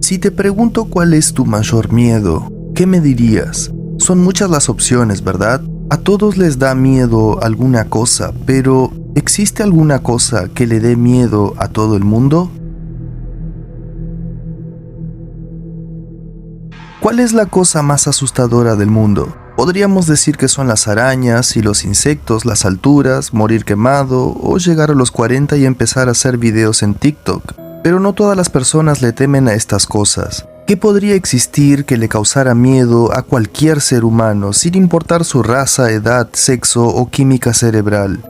Si te pregunto cuál es tu mayor miedo, ¿qué me dirías? Son muchas las opciones, ¿verdad? A todos les da miedo alguna cosa, pero ¿existe alguna cosa que le dé miedo a todo el mundo? ¿Cuál es la cosa más asustadora del mundo? Podríamos decir que son las arañas y los insectos, las alturas, morir quemado o llegar a los 40 y empezar a hacer videos en TikTok. Pero no todas las personas le temen a estas cosas. ¿Qué podría existir que le causara miedo a cualquier ser humano, sin importar su raza, edad, sexo o química cerebral?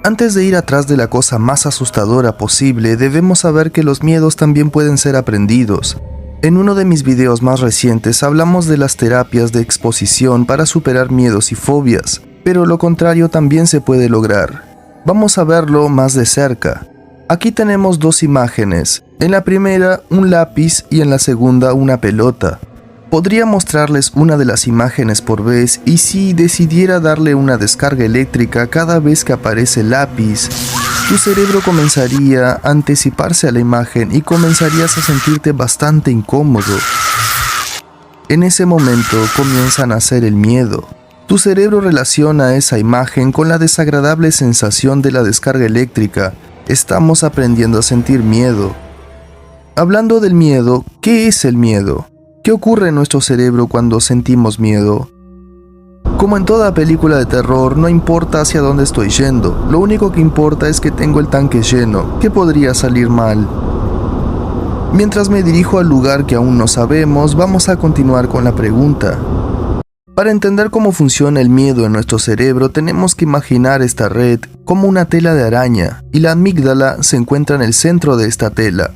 Antes de ir atrás de la cosa más asustadora posible, debemos saber que los miedos también pueden ser aprendidos. En uno de mis videos más recientes hablamos de las terapias de exposición para superar miedos y fobias, pero lo contrario también se puede lograr. Vamos a verlo más de cerca. Aquí tenemos dos imágenes, en la primera un lápiz y en la segunda una pelota. Podría mostrarles una de las imágenes por vez y si decidiera darle una descarga eléctrica cada vez que aparece el lápiz, tu cerebro comenzaría a anticiparse a la imagen y comenzarías a sentirte bastante incómodo. En ese momento comienza a nacer el miedo. Tu cerebro relaciona esa imagen con la desagradable sensación de la descarga eléctrica. Estamos aprendiendo a sentir miedo. Hablando del miedo, ¿qué es el miedo? ¿Qué ocurre en nuestro cerebro cuando sentimos miedo? Como en toda película de terror, no importa hacia dónde estoy yendo, lo único que importa es que tengo el tanque lleno. ¿Qué podría salir mal? Mientras me dirijo al lugar que aún no sabemos, vamos a continuar con la pregunta. Para entender cómo funciona el miedo en nuestro cerebro, tenemos que imaginar esta red como una tela de araña, y la amígdala se encuentra en el centro de esta tela.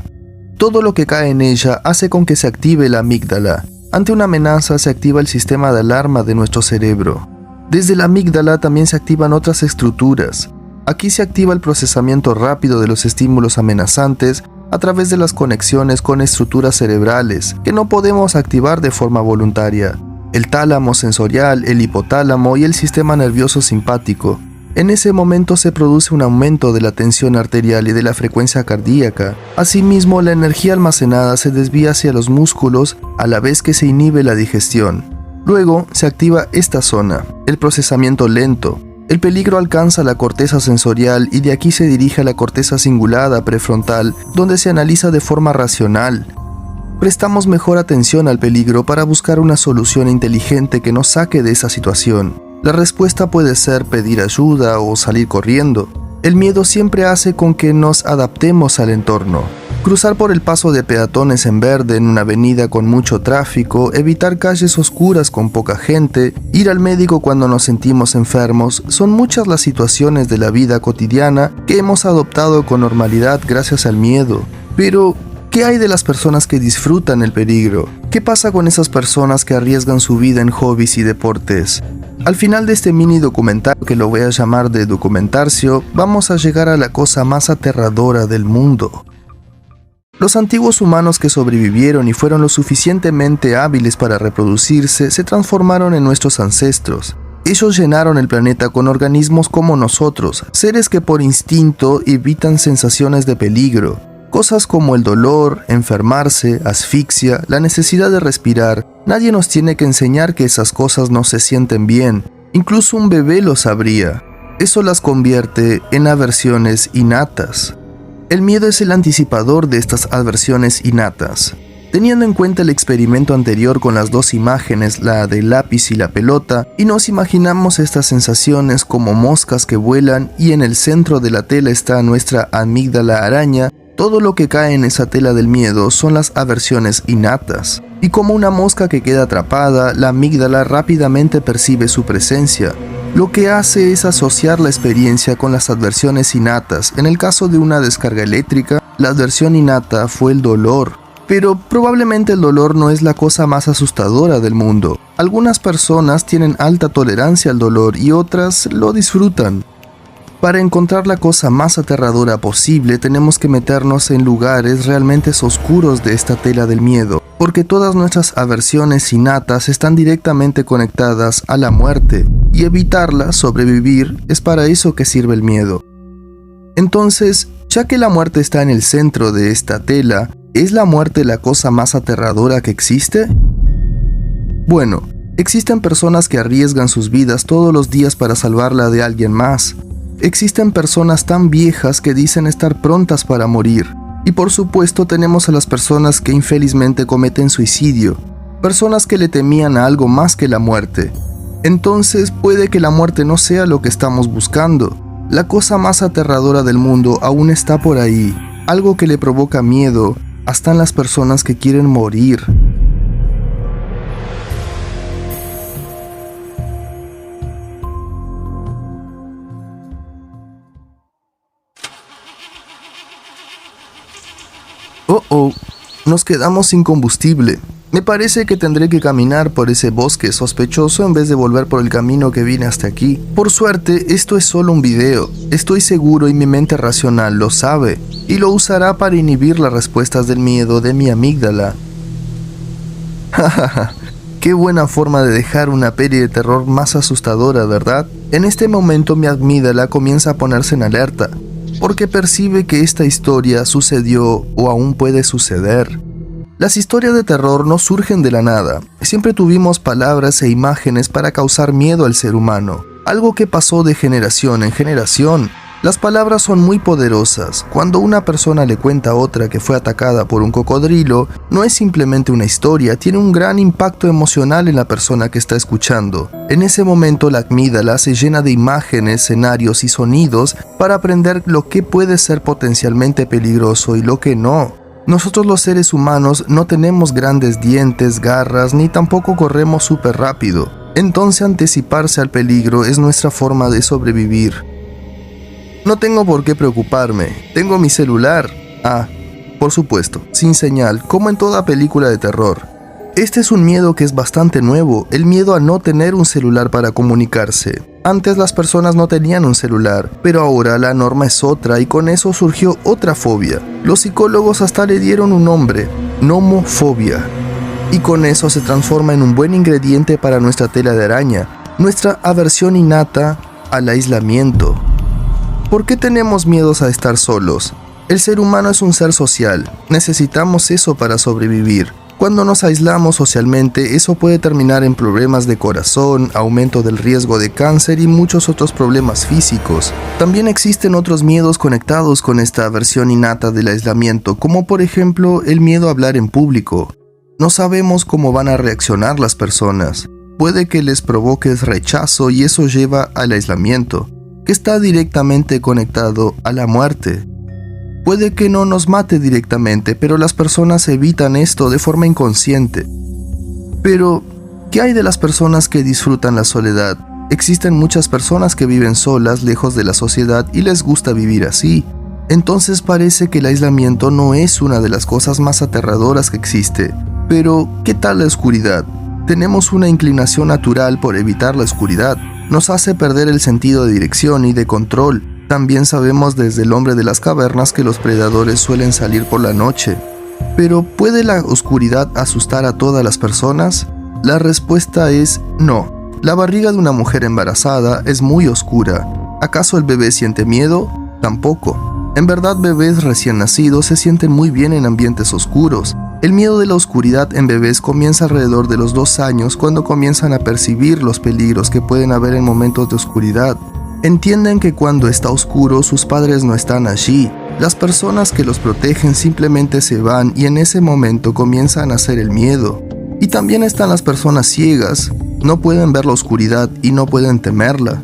Todo lo que cae en ella hace con que se active la amígdala. Ante una amenaza se activa el sistema de alarma de nuestro cerebro. Desde la amígdala también se activan otras estructuras. Aquí se activa el procesamiento rápido de los estímulos amenazantes a través de las conexiones con estructuras cerebrales que no podemos activar de forma voluntaria. El tálamo sensorial, el hipotálamo y el sistema nervioso simpático. En ese momento se produce un aumento de la tensión arterial y de la frecuencia cardíaca. Asimismo, la energía almacenada se desvía hacia los músculos a la vez que se inhibe la digestión. Luego se activa esta zona, el procesamiento lento. El peligro alcanza la corteza sensorial y de aquí se dirige a la corteza cingulada prefrontal, donde se analiza de forma racional. Prestamos mejor atención al peligro para buscar una solución inteligente que nos saque de esa situación. La respuesta puede ser pedir ayuda o salir corriendo. El miedo siempre hace con que nos adaptemos al entorno. Cruzar por el paso de peatones en verde en una avenida con mucho tráfico, evitar calles oscuras con poca gente, ir al médico cuando nos sentimos enfermos, son muchas las situaciones de la vida cotidiana que hemos adoptado con normalidad gracias al miedo. Pero, ¿qué hay de las personas que disfrutan el peligro? ¿Qué pasa con esas personas que arriesgan su vida en hobbies y deportes? Al final de este mini documental, que lo voy a llamar de documentarcio, vamos a llegar a la cosa más aterradora del mundo. Los antiguos humanos que sobrevivieron y fueron lo suficientemente hábiles para reproducirse se transformaron en nuestros ancestros. Ellos llenaron el planeta con organismos como nosotros, seres que por instinto evitan sensaciones de peligro. Cosas como el dolor, enfermarse, asfixia, la necesidad de respirar. Nadie nos tiene que enseñar que esas cosas no se sienten bien. Incluso un bebé lo sabría. Eso las convierte en aversiones innatas. El miedo es el anticipador de estas aversiones innatas. Teniendo en cuenta el experimento anterior con las dos imágenes, la del lápiz y la pelota, y nos imaginamos estas sensaciones como moscas que vuelan y en el centro de la tela está nuestra amígdala araña, todo lo que cae en esa tela del miedo son las aversiones innatas. Y como una mosca que queda atrapada, la amígdala rápidamente percibe su presencia. Lo que hace es asociar la experiencia con las aversiones innatas. En el caso de una descarga eléctrica, la aversión innata fue el dolor. Pero probablemente el dolor no es la cosa más asustadora del mundo. Algunas personas tienen alta tolerancia al dolor y otras lo disfrutan. Para encontrar la cosa más aterradora posible, tenemos que meternos en lugares realmente oscuros de esta tela del miedo, porque todas nuestras aversiones innatas están directamente conectadas a la muerte, y evitarla, sobrevivir, es para eso que sirve el miedo. Entonces, ya que la muerte está en el centro de esta tela, ¿Es la muerte la cosa más aterradora que existe? Bueno, existen personas que arriesgan sus vidas todos los días para salvarla de alguien más. Existen personas tan viejas que dicen estar prontas para morir. Y por supuesto tenemos a las personas que infelizmente cometen suicidio. Personas que le temían a algo más que la muerte. Entonces puede que la muerte no sea lo que estamos buscando. La cosa más aterradora del mundo aún está por ahí. Algo que le provoca miedo hasta en las personas que quieren morir. Oh, nos quedamos sin combustible. Me parece que tendré que caminar por ese bosque sospechoso en vez de volver por el camino que vine hasta aquí. Por suerte, esto es solo un video. Estoy seguro y mi mente racional lo sabe, y lo usará para inhibir las respuestas del miedo de mi amígdala. Jajaja, qué buena forma de dejar una peli de terror más asustadora, ¿verdad? En este momento mi amígdala comienza a ponerse en alerta, porque percibe que esta historia sucedió o aún puede suceder. Las historias de terror no surgen de la nada. Siempre tuvimos palabras e imágenes para causar miedo al ser humano, algo que pasó de generación en generación. Las palabras son muy poderosas. Cuando una persona le cuenta a otra que fue atacada por un cocodrilo, no es simplemente una historia, tiene un gran impacto emocional en la persona que está escuchando. En ese momento la amígdala se llena de imágenes, escenarios y sonidos para aprender lo que puede ser potencialmente peligroso y lo que no. Nosotros los seres humanos no tenemos grandes dientes, garras, ni tampoco corremos súper rápido. Entonces anticiparse al peligro es nuestra forma de sobrevivir. No tengo por qué preocuparme, tengo mi celular. Por supuesto, sin señal, como en toda película de terror. Este es un miedo que es bastante nuevo, el miedo a no tener un celular para comunicarse. Antes las personas no tenían un celular, pero ahora la norma es otra y con eso surgió otra fobia. Los psicólogos hasta le dieron un nombre, nomofobia. Y con eso se transforma en un buen ingrediente para nuestra tela de araña, nuestra aversión innata al aislamiento. ¿Por qué tenemos miedos a estar solos? El ser humano es un ser social, necesitamos eso para sobrevivir. Cuando nos aislamos socialmente, eso puede terminar en problemas de corazón, aumento del riesgo de cáncer y muchos otros problemas físicos. También existen otros miedos conectados con esta aversión innata del aislamiento, como por ejemplo el miedo a hablar en público. No sabemos cómo van a reaccionar las personas. Puede que les provoques rechazo y eso lleva al aislamiento, que está directamente conectado a la muerte. Puede que no nos mate directamente, pero las personas evitan esto de forma inconsciente. Pero, ¿qué hay de las personas que disfrutan la soledad? Existen muchas personas que viven solas, lejos de la sociedad y les gusta vivir así. Entonces parece que el aislamiento no es una de las cosas más aterradoras que existe. Pero, ¿qué tal la oscuridad? Tenemos una inclinación natural por evitar la oscuridad. Nos hace perder el sentido de dirección y de control. También sabemos desde el hombre de las cavernas que los predadores suelen salir por la noche. Pero, ¿puede la oscuridad asustar a todas las personas? La respuesta es no. La barriga de una mujer embarazada es muy oscura. ¿Acaso el bebé siente miedo? Tampoco. En verdad, bebés recién nacidos se sienten muy bien en ambientes oscuros. El miedo de la oscuridad en bebés comienza alrededor de los 2 años, cuando comienzan a percibir los peligros que pueden haber en momentos de oscuridad. Entienden que cuando está oscuro sus padres no están allí. Las personas que los protegen simplemente se van y en ese momento comienza a nacer el miedo. Y también están las personas ciegas. No pueden ver la oscuridad y no pueden temerla.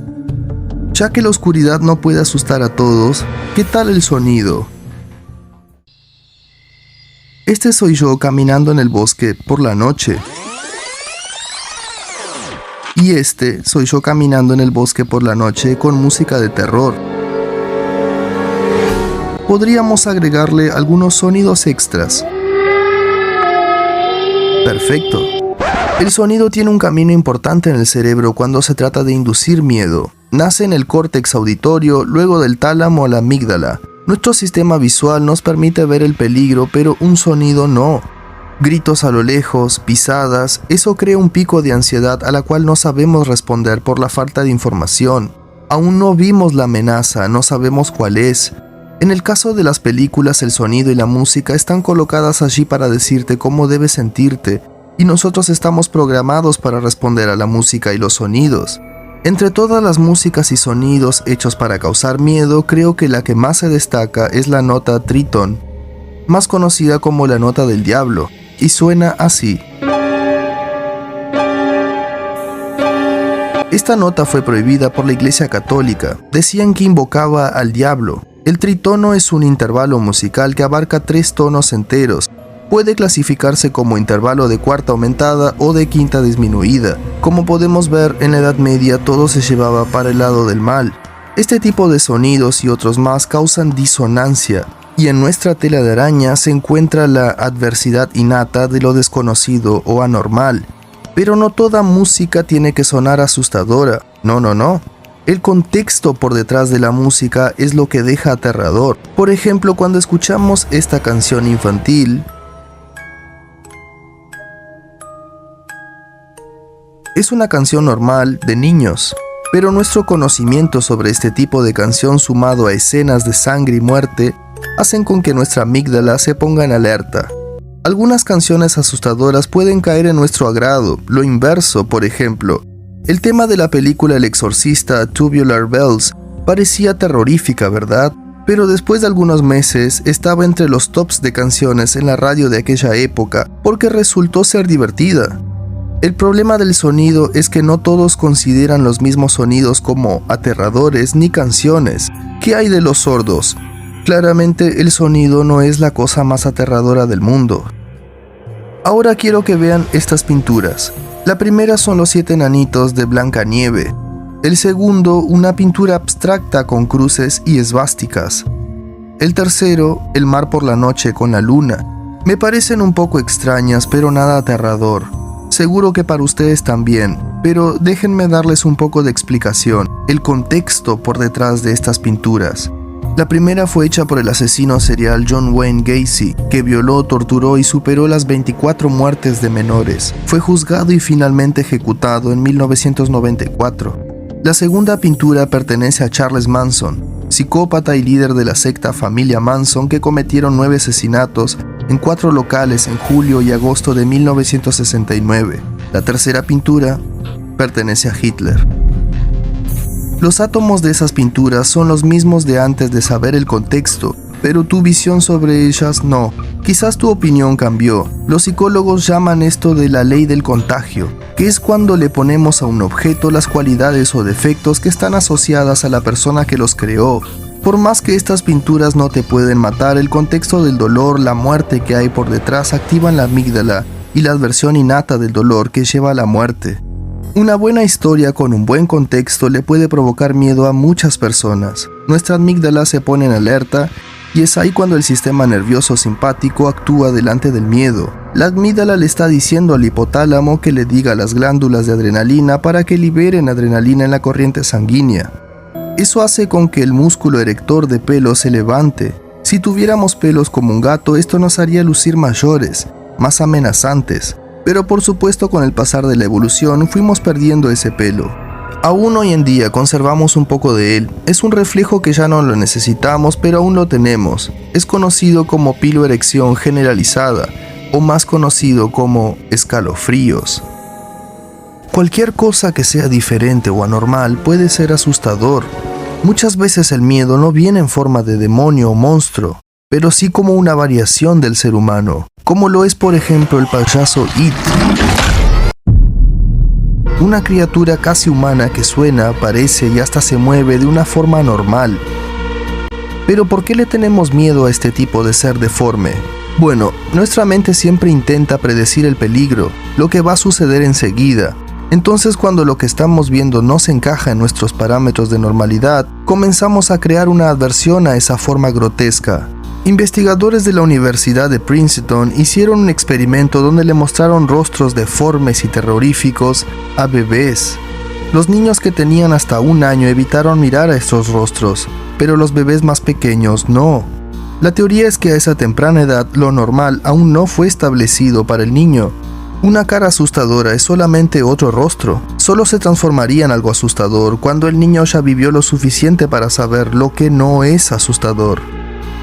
Ya que la oscuridad no puede asustar a todos, ¿qué tal el sonido? Este soy yo caminando en el bosque por la noche. Y este soy yo caminando en el bosque por la noche con música de terror. Podríamos agregarle algunos sonidos extras. Perfecto. El sonido tiene un camino importante en el cerebro cuando se trata de inducir miedo. Nace en el córtex auditorio, luego del tálamo a la amígdala. Nuestro sistema visual nos permite ver el peligro, pero un sonido no. Gritos a lo lejos, pisadas, eso crea un pico de ansiedad a la cual no sabemos responder por la falta de información. Aún no vimos la amenaza, no sabemos cuál es. En el caso de las películas, el sonido y la música están colocadas allí para decirte cómo debes sentirte, y nosotros estamos programados para responder a la música y los sonidos. Entre todas las músicas y sonidos hechos para causar miedo, creo que la que más se destaca es la nota tritón, más conocida como la nota del diablo, y suena así. Esta nota fue prohibida por la Iglesia Católica. Decían que invocaba al diablo. El tritono es un intervalo musical que abarca 3 tonos enteros. Puede clasificarse como intervalo de cuarta aumentada o de quinta disminuida. Como podemos ver, en la Edad Media todo se llevaba para el lado del mal. Este tipo de sonidos y otros más causan disonancia, y en nuestra tela de araña se encuentra la adversidad innata de lo desconocido o anormal. Pero no toda música tiene que sonar asustadora. No. El contexto por detrás de la música es lo que deja aterrador. Por ejemplo, cuando escuchamos esta canción infantil, es una canción normal de niños, pero nuestro conocimiento sobre este tipo de canción sumado a escenas de sangre y muerte hacen con que nuestra amígdala se ponga en alerta. Algunas canciones asustadoras pueden caer en nuestro agrado, lo inverso, por ejemplo. El tema de la película El Exorcista, Tubular Bells, parecía terrorífica, ¿verdad? Pero después de algunos meses estaba entre los tops de canciones en la radio de aquella época porque resultó ser divertida. El problema del sonido es que no todos consideran los mismos sonidos como aterradores ni canciones. ¿Qué hay de los sordos? Claramente el sonido no es la cosa más aterradora del mundo. Ahora quiero que vean estas pinturas. La primera son los 7 enanitos de Blancanieve. El segundo, una pintura abstracta con cruces y esvásticas. El tercero, el mar por la noche con la luna. Me parecen un poco extrañas, pero nada aterrador. Seguro que para ustedes también, pero déjenme darles un poco de explicación, el contexto por detrás de estas pinturas. La primera fue hecha por el asesino serial John Wayne Gacy, que violó, torturó y superó las 24 muertes de menores. Fue juzgado y finalmente ejecutado en 1994. La segunda pintura pertenece a Charles Manson, psicópata y líder de la secta Familia Manson, que cometieron 9 asesinatos en 4 locales en julio y agosto de 1969. La tercera pintura pertenece a Hitler. Los átomos de esas pinturas son los mismos de antes de saber el contexto, pero tu visión sobre ellas no. Quizás tu opinión cambió. Los psicólogos llaman esto de la ley del contagio, que es cuando le ponemos a un objeto las cualidades o defectos que están asociadas a la persona que los creó. Por más que estas pinturas no te pueden matar, el contexto del dolor, la muerte que hay por detrás activan la amígdala y la adversión innata del dolor que lleva a la muerte. Una buena historia con un buen contexto le puede provocar miedo a muchas personas. Nuestra amígdala se pone en alerta y es ahí cuando el sistema nervioso simpático actúa delante del miedo. La amígdala le está diciendo al hipotálamo que le diga a las glándulas de adrenalina para que liberen adrenalina en la corriente sanguínea. Eso hace con que el músculo erector de pelo se levante. Si tuviéramos pelos como un gato, esto nos haría lucir mayores, más amenazantes. Pero por supuesto con el pasar de la evolución fuimos perdiendo ese pelo. Aún hoy en día conservamos un poco de él. Es un reflejo que ya no lo necesitamos, pero aún lo tenemos. Es conocido como piloerección generalizada, o más conocido como escalofríos. Cualquier cosa que sea diferente o anormal puede ser asustador. Muchas veces el miedo no viene en forma de demonio o monstruo, pero sí como una variación del ser humano, como lo es por ejemplo el payaso It. Una criatura casi humana que suena, parece y hasta se mueve de una forma normal. Pero ¿por qué le tenemos miedo a este tipo de ser deforme? Bueno, nuestra mente siempre intenta predecir el peligro, lo que va a suceder enseguida. Entonces, cuando lo que estamos viendo no se encaja en nuestros parámetros de normalidad, comenzamos a crear una aversión a esa forma grotesca. Investigadores de la Universidad de Princeton hicieron un experimento donde le mostraron rostros deformes y terroríficos a bebés. Los niños que tenían hasta 1 año evitaron mirar a estos rostros, pero los bebés más pequeños no. La teoría es que a esa temprana edad lo normal aún no fue establecido para el niño. Una cara asustadora es solamente otro rostro. Solo se transformaría en algo asustador cuando el niño ya vivió lo suficiente para saber lo que no es asustador.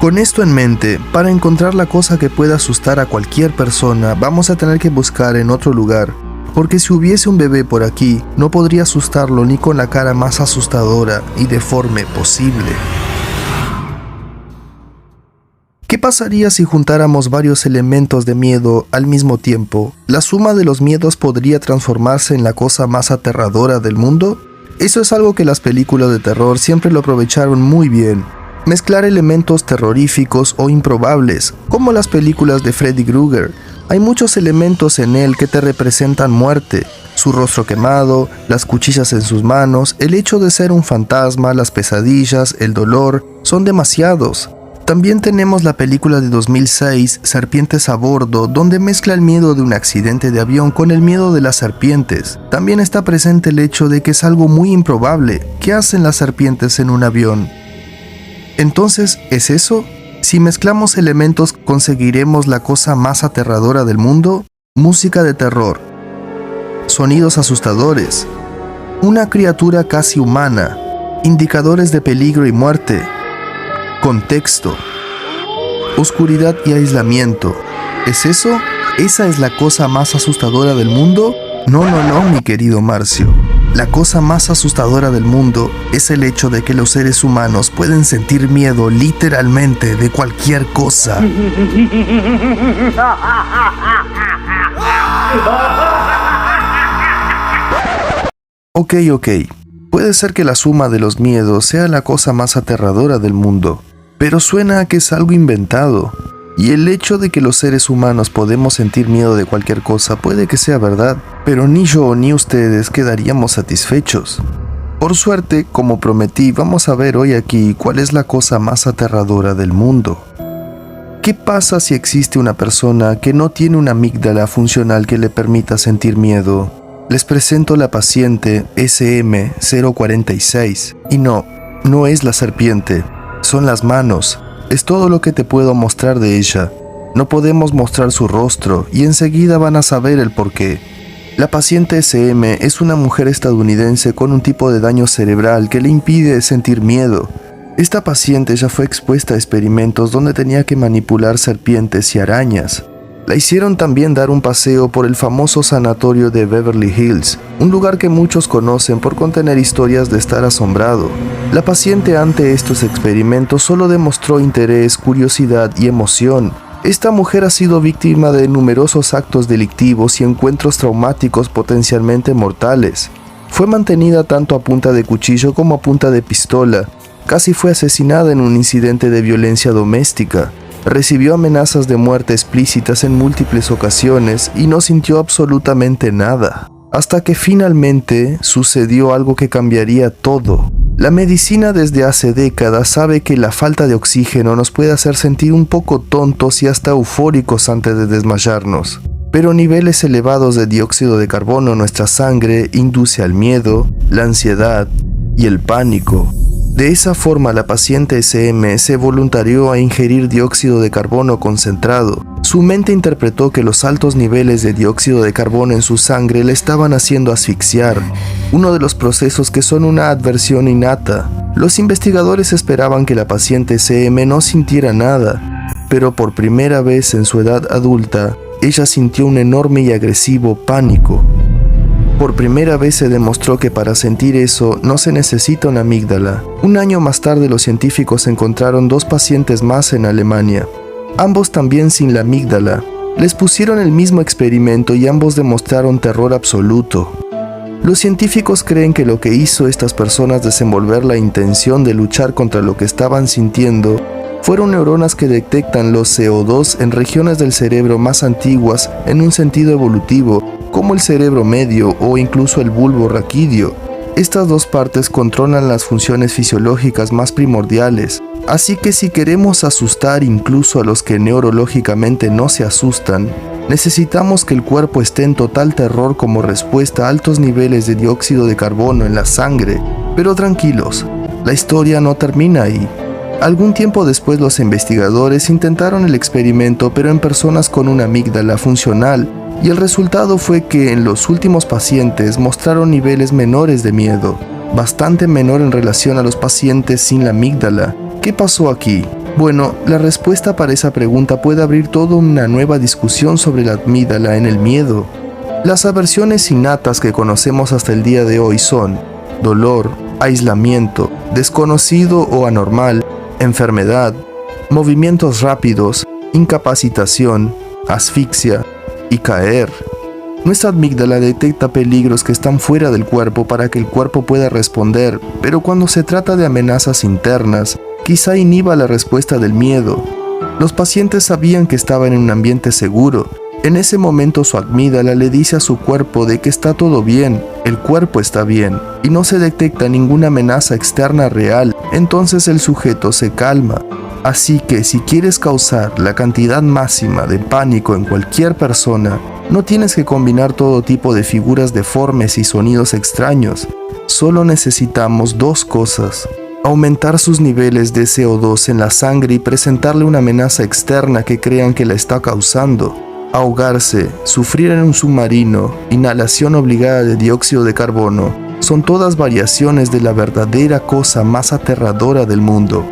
Con esto en mente, para encontrar la cosa que pueda asustar a cualquier persona, vamos a tener que buscar en otro lugar, porque si hubiese un bebé por aquí, no podría asustarlo ni con la cara más asustadora y deforme posible. ¿Qué pasaría si juntáramos varios elementos de miedo al mismo tiempo? ¿La suma de los miedos podría transformarse en la cosa más aterradora del mundo? Eso es algo que las películas de terror siempre lo aprovecharon muy bien. Mezclar elementos terroríficos o improbables, como las películas de Freddy Krueger. Hay muchos elementos en él que te representan muerte. Su rostro quemado, las cuchillas en sus manos, el hecho de ser un fantasma, las pesadillas, el dolor, son demasiados. También tenemos la película de 2006, Serpientes a Bordo, donde mezcla el miedo de un accidente de avión con el miedo de las serpientes. También está presente el hecho de que es algo muy improbable. ¿Qué hacen las serpientes en un avión? Entonces, ¿es eso? Si mezclamos elementos, ¿conseguiremos la cosa más aterradora del mundo? Música de terror, sonidos asustadores, una criatura casi humana, indicadores de peligro y muerte, contexto, oscuridad y aislamiento. ¿Es eso? ¿Esa es la cosa más asustadora del mundo? No, mi querido Marcio. La cosa más asustadora del mundo es el hecho de que los seres humanos pueden sentir miedo literalmente de cualquier cosa. Ok. Puede ser que la suma de los miedos sea la cosa más aterradora del mundo, pero suena a que es algo inventado. Y el hecho de que los seres humanos podemos sentir miedo de cualquier cosa puede que sea verdad, pero ni yo ni ustedes quedaríamos satisfechos. Por suerte, como prometí, vamos a ver hoy aquí cuál es la cosa más aterradora del mundo. ¿Qué pasa si existe una persona que no tiene una amígdala funcional que le permita sentir miedo? Les presento la paciente SM046. Y no es la serpiente, son las manos. Es todo lo que te puedo mostrar de ella. No podemos mostrar su rostro y enseguida van a saber el porqué. La paciente SM es una mujer estadounidense con un tipo de daño cerebral que le impide sentir miedo. Esta paciente ya fue expuesta a experimentos donde tenía que manipular serpientes y arañas. La hicieron también dar un paseo por el famoso sanatorio de Beverly Hills, un lugar que muchos conocen por contener historias de estar asombrado. La paciente ante estos experimentos solo demostró interés, curiosidad y emoción. Esta mujer ha sido víctima de numerosos actos delictivos y encuentros traumáticos potencialmente mortales. Fue mantenida tanto a punta de cuchillo como a punta de pistola. Casi fue asesinada en un incidente de violencia doméstica. Recibió amenazas de muerte explícitas en múltiples ocasiones y no sintió absolutamente nada. Hasta que finalmente sucedió algo que cambiaría todo. La medicina desde hace décadas sabe que la falta de oxígeno nos puede hacer sentir un poco tontos y hasta eufóricos antes de desmayarnos. Pero niveles elevados de dióxido de carbono en nuestra sangre induce al miedo, la ansiedad y el pánico. De esa forma, la paciente SM se voluntarió a ingerir dióxido de carbono concentrado. Su mente interpretó que los altos niveles de dióxido de carbono en su sangre le estaban haciendo asfixiar, uno de los procesos que son una adversión innata. Los investigadores esperaban que la paciente SM no sintiera nada, pero por primera vez en su edad adulta, ella sintió un enorme y agresivo pánico. Por primera vez se demostró que para sentir eso no se necesita una amígdala. Un año más tarde los científicos encontraron 2 pacientes más en Alemania, ambos también sin la amígdala. Les pusieron el mismo experimento y ambos demostraron terror absoluto. Los científicos creen que lo que hizo estas personas desenvolver la intención de luchar contra lo que estaban sintiendo fueron neuronas que detectan los CO2 en regiones del cerebro más antiguas en un sentido evolutivo, como el cerebro medio o incluso el bulbo raquídeo. Estas 2 partes controlan las funciones fisiológicas más primordiales, así que si queremos asustar incluso a los que neurológicamente no se asustan, necesitamos que el cuerpo esté en total terror como respuesta a altos niveles de dióxido de carbono en la sangre. Pero tranquilos, la historia no termina ahí. Algún tiempo después los investigadores intentaron el experimento pero en personas con una amígdala funcional y el resultado fue que en los últimos pacientes mostraron niveles menores de miedo, bastante menor en relación a los pacientes sin la amígdala, ¿Qué pasó aquí? Bueno, la respuesta para esa pregunta puede abrir toda una nueva discusión sobre la amígdala en el miedo. Las aversiones innatas que conocemos hasta el día de hoy son dolor, aislamiento, desconocido o anormal, enfermedad, movimientos rápidos, incapacitación, asfixia y caer. Nuestra amígdala detecta peligros que están fuera del cuerpo para que el cuerpo pueda responder, pero cuando se trata de amenazas internas, quizá inhiba la respuesta del miedo. Los pacientes sabían que estaban en un ambiente seguro. En ese momento su amígdala le dice a su cuerpo de que está todo bien, el cuerpo está bien, y no se detecta ninguna amenaza externa real, entonces el sujeto se calma. Así que si quieres causar la cantidad máxima de pánico en cualquier persona, no tienes que combinar todo tipo de figuras deformes y sonidos extraños. Solo necesitamos dos cosas: aumentar sus niveles de CO2 en la sangre y presentarle una amenaza externa que crean que la está causando. Ahogarse, sufrir en un submarino, inhalación obligada de dióxido de carbono, son todas variaciones de la verdadera cosa más aterradora del mundo.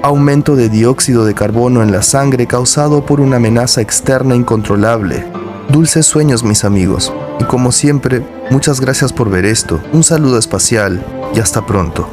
Aumento de dióxido de carbono en la sangre causado por una amenaza externa incontrolable. Dulces sueños, mis amigos. Y como siempre, muchas gracias por ver esto. Un saludo espacial y hasta pronto.